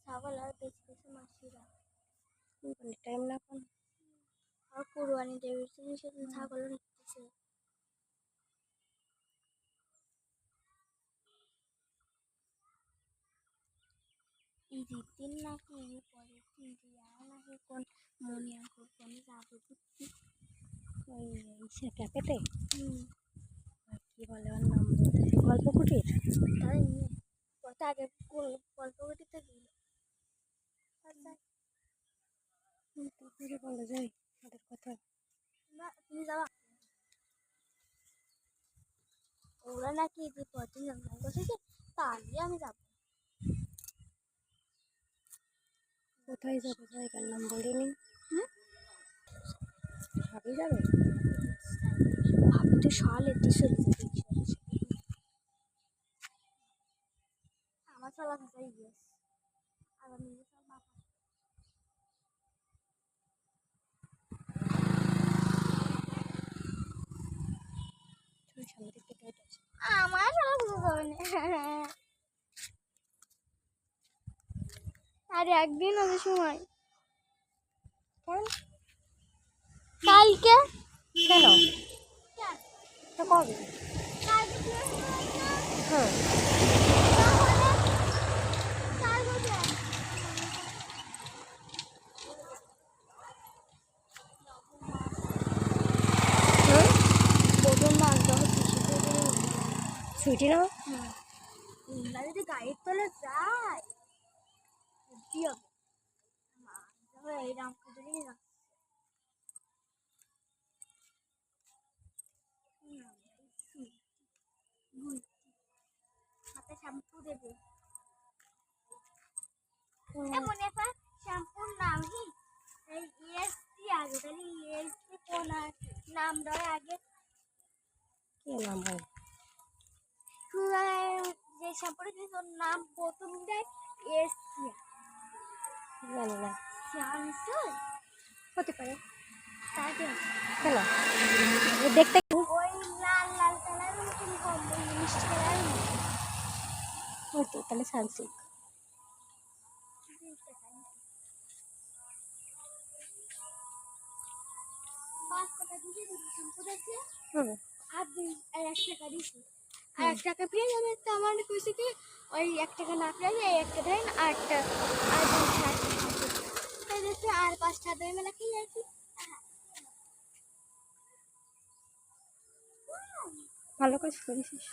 ছাগল আর বেশি বেশি মাসিরা টাইম না এখন আর কুরবানি দেবে সেদিন ছাগল নিতেছে ঈদের দিন নাকি পরের দিন দিয়া নাকি কোন মনে কোন যাবে বুঝছি ওই সেটা পেতে হুম কি বলে ওর নাম বলতেছে গল্প কুটির তাই নিয়ে কত আগে গল্প ঘটিতে দিল তারপরে বলা যায় ওদের কথা না তুমি যাবা ওরা নাকি ঈদের পর দিন রমজান বসেছে তাহলে আমি যাবো কোথায় যাবে জায়গার নাম বলিনি হুম ভাবি যাবে ভাবি তো সকালে চলে যাবে আমার চলা ভাষাই গিয়েছে আবার নিজে সব মাথা সামনে থেকে কেটে আছে আমার চলা ভাষা যাবে না আর একদিন হবে সময় কালকে কেন তো কবে হ্যাঁ প্রথম মাস যখন ছুটি না যদি গাড়ির তলে যায় কি হবে এই রামপুজুরি হাতে শ্যাম্পু দেবে মনে পা শ্যাম্পুর নাম কি ইএসটি আগে তাহলে ইএসটি কোন নাম দেওয়া আগে কি নাম হয় যে শ্যাম্পুটা দিয়েছে ওর নাম প্রথম দেয় ইএসটি জানি না শ্যামসুল হতে পারে তাকে কেন দেখতে ওই লাল লাল কালার মতন কম মিষ্টি কালার হয়তো তাহলে সানসিল্ক হুম আর 1 টাকা দিছি আর 1 টাকা পেয়ে যাবে তো আমার কইছে কি ওই 1 টাকা না পেয়ে এই 1 টাকা দেন আর 2 আর 5টা দেয় মেলা কি যাচ্ছি ভালো কাজ করেছিস